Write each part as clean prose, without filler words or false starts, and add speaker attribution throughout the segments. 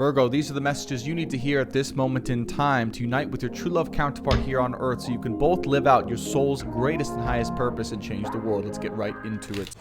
Speaker 1: Virgo, these are the messages you need to hear at this moment in time to unite with your true love counterpart here on Earth so you can both live out your soul's greatest and highest purpose and change the world. Let's get right into it.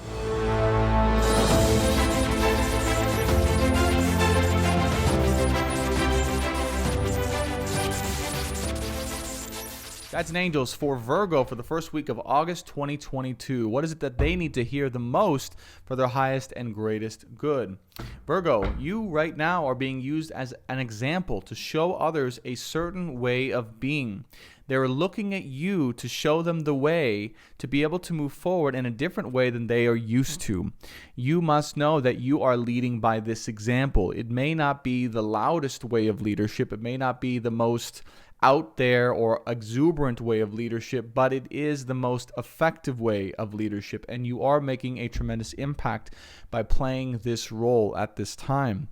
Speaker 1: Guides and angels for Virgo for the first week of August 2022. What is it that they need to hear the most for their highest and greatest good? Virgo, you right now are being used as an example to show others a certain way of being. They're looking at you to show them the way to be able to move forward in a different way than they are used to. You must know that you are leading by this example. It may not be the loudest way of leadership. It may not be the most out there or exuberant way of leadership, but it is the most effective way of leadership, and you are making a tremendous impact by playing this role at this time.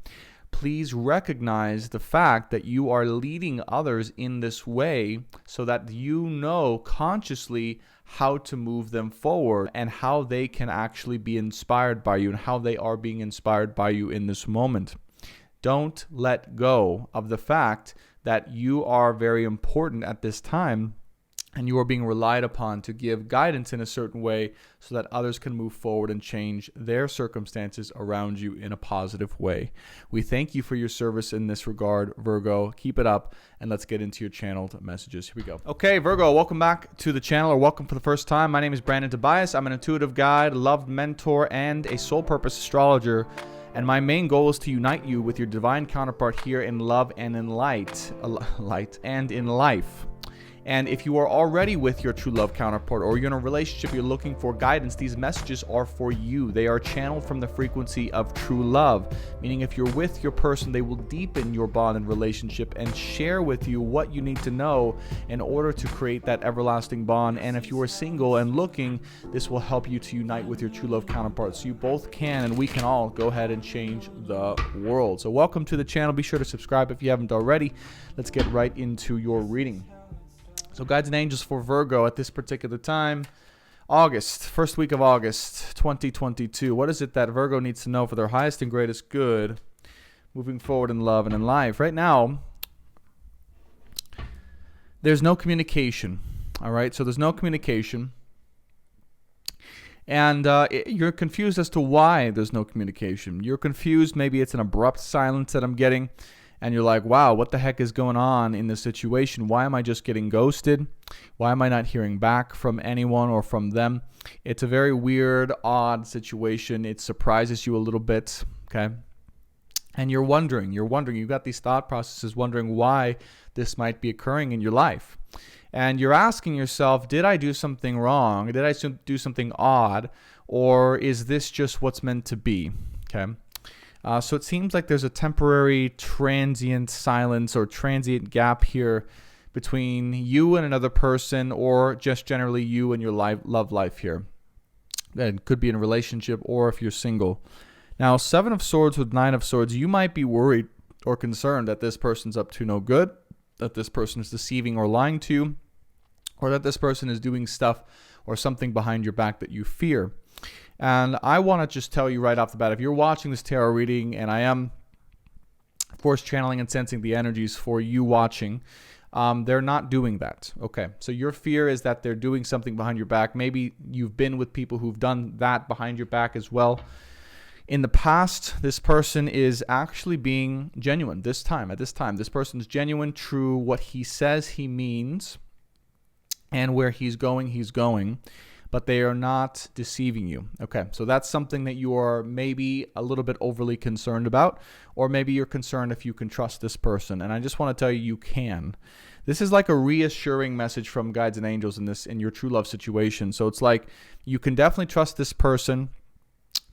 Speaker 1: Please recognize the fact that you are leading others in this way so that you know consciously how to move them forward and how they can actually be inspired by you and how they are being inspired by you in this moment. Don't let go of the fact that you are very important at this time and you are being relied upon to give guidance in a certain way so that others can move forward and change their circumstances around you in a positive way. We thank you for your service in this regard, Virgo. Keep it up, and let's get into your channeled messages. Here we go. Okay, Virgo, welcome back to the channel, or welcome for the first time. My name is Brandon Tobias. I'm an intuitive guide, loved mentor, and a soul purpose astrologer. And my main goal is to unite you with your divine counterpart here in love and in light and in life. And if you are already with your true love counterpart or you're in a relationship, you're looking for guidance, these messages are for you. They are channeled from the frequency of true love, meaning if you're with your person, they will deepen your bond and relationship and share with you what you need to know in order to create that everlasting bond. And if you are single and looking, this will help you to unite with your true love counterpart so you both can and we can all go ahead and change the world. So welcome to the channel. Be sure to subscribe if you haven't already. Let's get right into your reading. So guides and angels for Virgo at this particular time, first week of August 2022. What is it that Virgo needs to know for their highest and greatest good moving forward in love and in life? Right now, there's no communication, all right? So there's no communication. And you're confused as to why there's no communication. You're confused. Maybe it's an abrupt silence that I'm getting. And you're like, wow, what the heck is going on in this situation? Why am I just getting ghosted? Why am I not hearing back from anyone or from them? It's a very weird, odd situation. It surprises you a little bit, okay? And you've got these thought processes wondering why this might be occurring in your life. And you're asking yourself, did I do something wrong? Did I do something odd? Or is this just what's meant to be, okay? So it seems like there's a temporary transient silence or transient gap here between you and another person, or just generally you and your love life here. It could be in a relationship or if you're single. Now, 7 of Swords with 9 of Swords, you might be worried or concerned that this person's up to no good, that this person is deceiving or lying to you, or that this person is doing stuff or something behind your back that you fear. And I want to just tell you right off the bat, if you're watching this tarot reading, and I am, of course, channeling and sensing the energies for you watching, they're not doing that. Okay, so your fear is that they're doing something behind your back. Maybe you've been with people who've done that behind your back as well. In the past, this person is actually being genuine at this time. This person is genuine, true, what he says he means, and where he's going. But they are not deceiving you. Okay, so that's something that you are maybe a little bit overly concerned about, or maybe you're concerned if you can trust this person. And I just want to tell you, you can. This is like a reassuring message from guides and angels in your true love situation. So it's like you can definitely trust this person.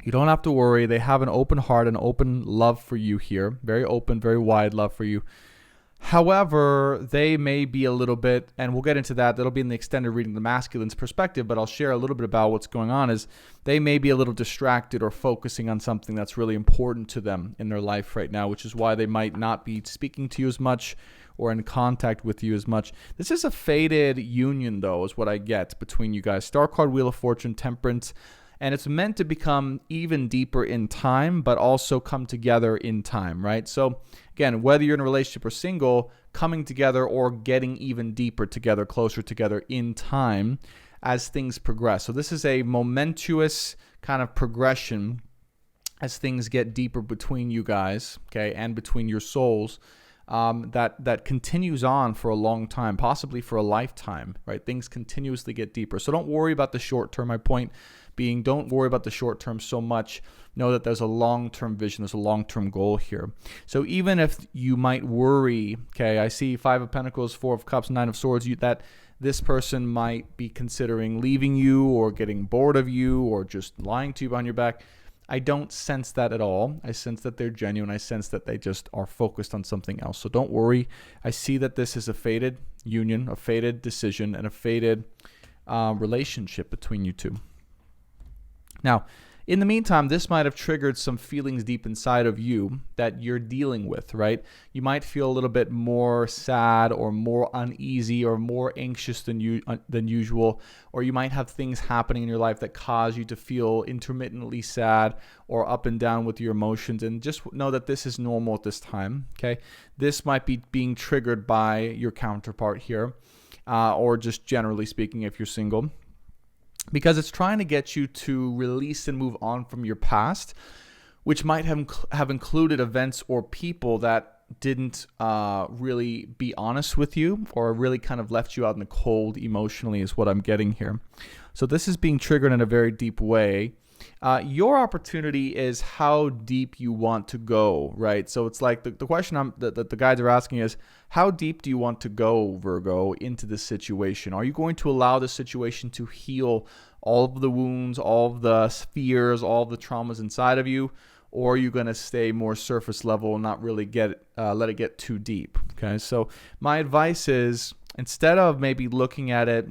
Speaker 1: You don't have to worry. They have an open heart, an open love for you here. Very open, very wide love for you. However, they may be a little bit, and we'll get into that. That'll be in the extended reading, the masculine's perspective, but I'll share a little bit about what's going on is they may be a little distracted or focusing on something that's really important to them in their life right now, which is why they might not be speaking to you as much or in contact with you as much. This is a fated union, though, is what I get between you guys. Star card, Wheel of Fortune, Temperance, And it's meant to become even deeper in time, but also come together in time, right? So again, whether you're in a relationship or single, coming together or getting even deeper together, closer together in time as things progress. So this is a momentous kind of progression as things get deeper between you guys, okay, and between your souls, that continues on for a long time, possibly for a lifetime, right? Things continuously get deeper. So don't worry about the short term. My point being, don't worry about the short term so much. Know that there's a long-term vision, there's a long-term goal here. So even if you might worry, okay, I see 5 of Pentacles, 4 of Cups, 9 of Swords, that this person might be considering leaving you or getting bored of you or just lying to you behind your back. I don't sense that at all. I sense that they're genuine. I sense that they just are focused on something else. So don't worry. I see that this is a fated union, a fated decision, and a fated relationship between you two. Now, in the meantime, this might have triggered some feelings deep inside of you that you're dealing with, right? You might feel a little bit more sad or more uneasy or more anxious than usual, or you might have things happening in your life that cause you to feel intermittently sad or up and down with your emotions. And just know that this is normal at this time, okay? This might be being triggered by your counterpart here, or just generally speaking if you're single, because it's trying to get you to release and move on from your past, which might have included events or people that didn't really be honest with you or really kind of left you out in the cold emotionally is what I'm getting here. So this is being triggered in a very deep way. Your opportunity is how deep you want to go, right? So it's like the question that the guides are asking is, how deep do you want to go, Virgo, into this situation? Are you going to allow this situation to heal all of the wounds, all of the fears, all of the traumas inside of you? Or are you going to stay more surface level and not really let it get too deep? Okay, so my advice is, instead of maybe looking at it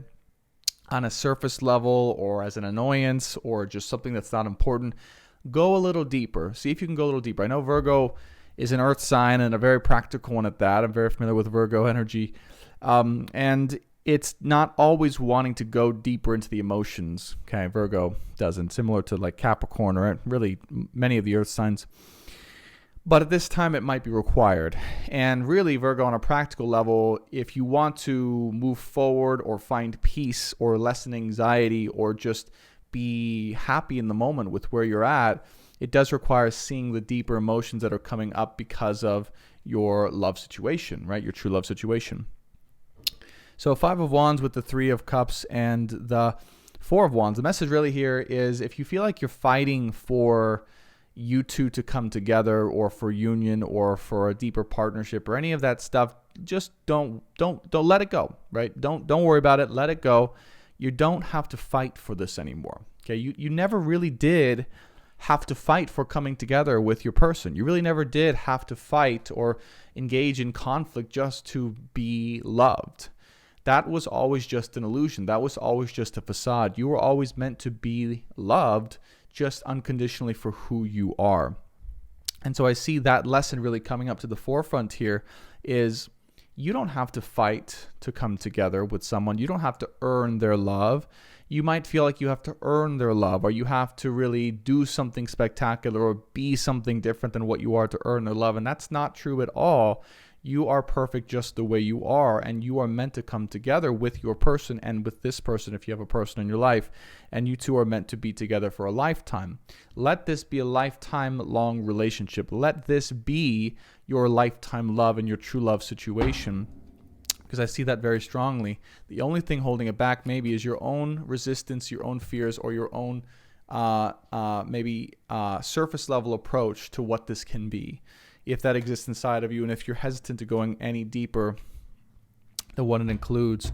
Speaker 1: on a surface level or as an annoyance or just something that's not important, go a little deeper. See if you can go a little deeper. I know Virgo is an earth sign and a very practical one at that. I'm very familiar with Virgo energy. And it's not always wanting to go deeper into the emotions. Okay, Virgo doesn't, similar to like Capricorn or really many of the earth signs. But at this time, it might be required. And really, Virgo, on a practical level, if you want to move forward or find peace or lessen anxiety or just be happy in the moment with where you're at, it does require seeing the deeper emotions that are coming up because of your love situation, right? Your true love situation. So 5 of Wands with the 3 of Cups and the 4 of Wands. The message really here is, if you feel like you're fighting for you two to come together or for union or for a deeper partnership or any of that stuff, just don't let it go, right? Don't worry about it. Let it go. You don't have to fight for this anymore. Okay. You never really did have to fight for coming together with your person. You really never did have to fight or engage in conflict just to be loved. That was always just an illusion. That was always just a facade. You were always meant to be loved just unconditionally for who you are. And so I see that lesson really coming up to the forefront here is, you don't have to fight to come together with someone. You don't have to earn their love. You might feel like you have to earn their love, or you have to really do something spectacular or be something different than what you are to earn their love. And that's not true at all. You are perfect just the way you are, and you are meant to come together with your person and with this person if you have a person in your life, and you two are meant to be together for a lifetime. Let this be a lifetime-long relationship. Let this be your lifetime love and your true love situation, because I see that very strongly. The only thing holding it back maybe is your own resistance, your own fears, or your own surface level approach to what this can be, if that exists inside of you. And if you're hesitant to going any deeper than what it includes,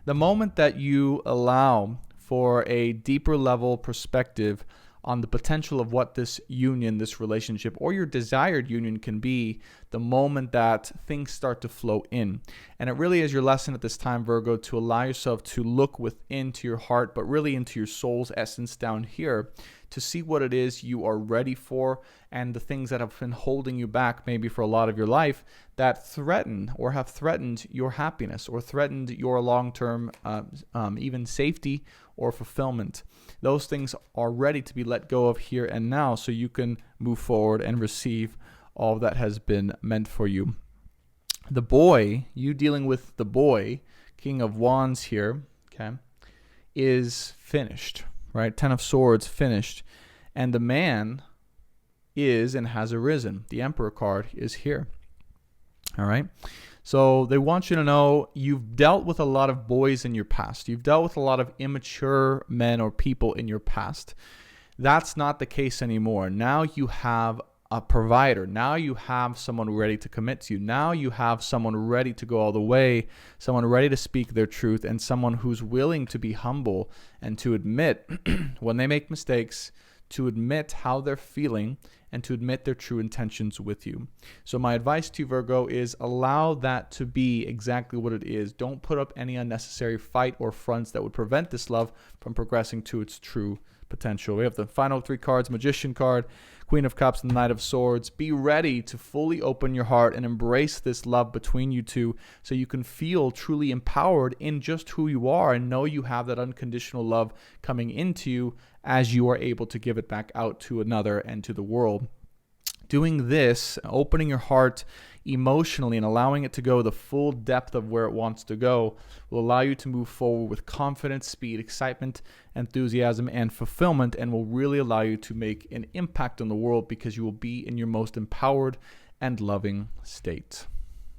Speaker 1: the moment that you allow for a deeper level perspective on the potential of what this union, this relationship, or your desired union can be, the moment that things start to flow in. And it really is your lesson at this time, Virgo, to allow yourself to look within to your heart, but really into your soul's essence down here, to see what it is you are ready for, and the things that have been holding you back maybe for a lot of your life that threaten or have threatened your happiness or threatened your long-term even safety or fulfillment. Those things are ready to be let go of here and now, so you can move forward and receive all that has been meant for you. The boy, you dealing with the boy, King of Wands here, okay, is finished, right? Ten of Swords, finished. And the man is and has arisen. The Emperor card is here. All right. So they want you to know you've dealt with a lot of boys in your past. You've dealt with a lot of immature men or people in your past. That's not the case anymore. Now you have a provider. Now you have someone ready to commit to you. Now you have someone ready to go all the way, someone ready to speak their truth, and someone who's willing to be humble and to admit when they make mistakes, to admit how they're feeling, and to admit their true intentions with you. So my advice to you, Virgo, is allow that to be exactly what it is. Don't put up any unnecessary fight or fronts that would prevent this love from progressing to its true potential. We have the final three cards: Magician card, Queen of Cups, and Knight of Swords. Be ready to fully open your heart and embrace this love between you two, so you can feel truly empowered in just who you are and know you have that unconditional love coming into you as you are able to give it back out to another and to the world. Doing this, opening your heart emotionally and allowing it to go the full depth of where it wants to go, will allow you to move forward with confidence, speed, excitement, enthusiasm, and fulfillment, and will really allow you to make an impact on the world because you will be in your most empowered and loving state.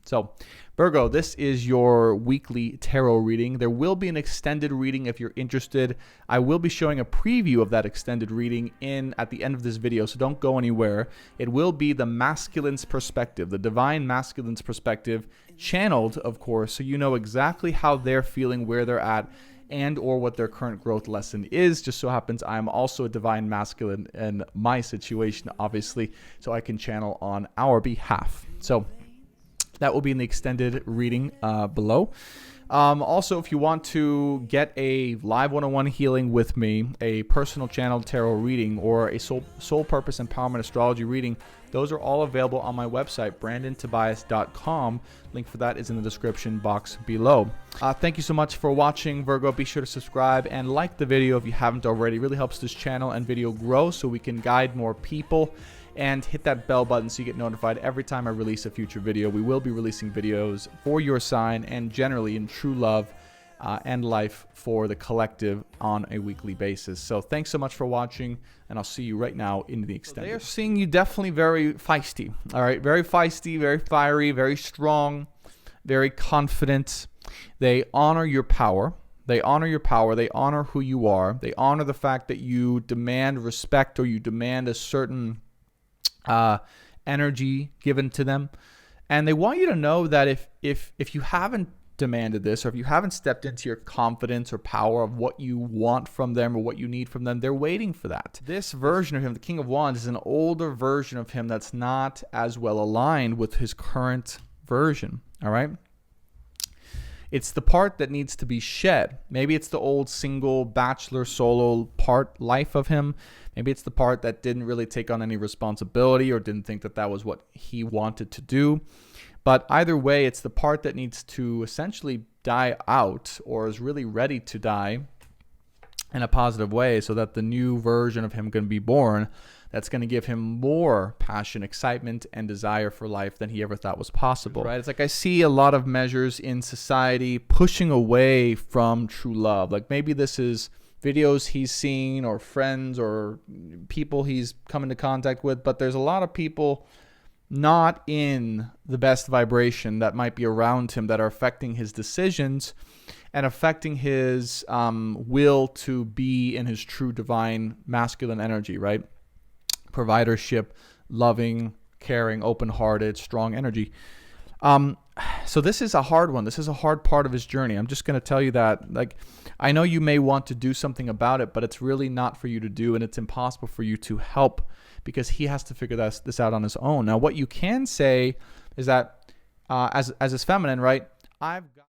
Speaker 1: So, Virgo, this is your weekly tarot reading. There will be an extended reading if you're interested. I will be showing a preview of that extended reading at the end of this video, so don't go anywhere. It will be the masculine's perspective, the divine masculine's perspective, channeled, of course, so you know exactly how they're feeling, where they're at, and or what their current growth lesson is. Just so happens I'm also a divine masculine in my situation, obviously, so I can channel on our behalf. So that will be in the extended reading below. Also, if you want to get a live one-on-one healing with me, a personal channeled tarot reading, or a soul purpose empowerment astrology reading, those are all available on my website, brandontobias.com. Link for that is in the description box below. Thank you so much for watching, Virgo. Be sure to subscribe and like the video if you haven't already. It really helps this channel and video grow so we can guide more people. And hit that bell button so you get notified every time I release a future video. We will be releasing videos for your sign and generally in true love and life for the collective on a weekly basis. So thanks so much for watching, and I'll see you right now in the extended. So they are seeing you definitely very feisty. All right, very feisty, very fiery, very strong, very confident. They honor your power. They honor your power. They honor who you are. They honor the fact that you demand respect or you demand a certain energy given to them, and they want you to know that if you haven't demanded this, or if you haven't stepped into your confidence or power of what you want from them or what you need from them, they're waiting for that. This version of him, the King of Wands, is an older version of him that's not as well aligned with his current version. All right, it's the part that needs to be shed. Maybe it's the old single bachelor solo life of him. Maybe it's the part that didn't really take on any responsibility or didn't think that that was what he wanted to do. But either way, it's the part that needs to essentially die out, or is really ready to die in a positive way, so that the new version of him can be born that's going to give him more passion, excitement, and desire for life than he ever thought was possible. Right? It's like I see a lot of measures in society pushing away from true love. Like maybe this is videos he's seen or friends or people he's come into contact with, but there's a lot of people not in the best vibration that might be around him that are affecting his decisions and affecting his will to be in his true divine masculine energy, right? Providership, loving, caring, open-hearted, strong energy. So this is a hard one. This is a hard part of his journey. I'm just going to tell you that, like, I know you may want to do something about it, but it's really not for you to do, and it's impossible for you to help because he has to figure this out on his own. Now, what you can say is that as this feminine, right? I've got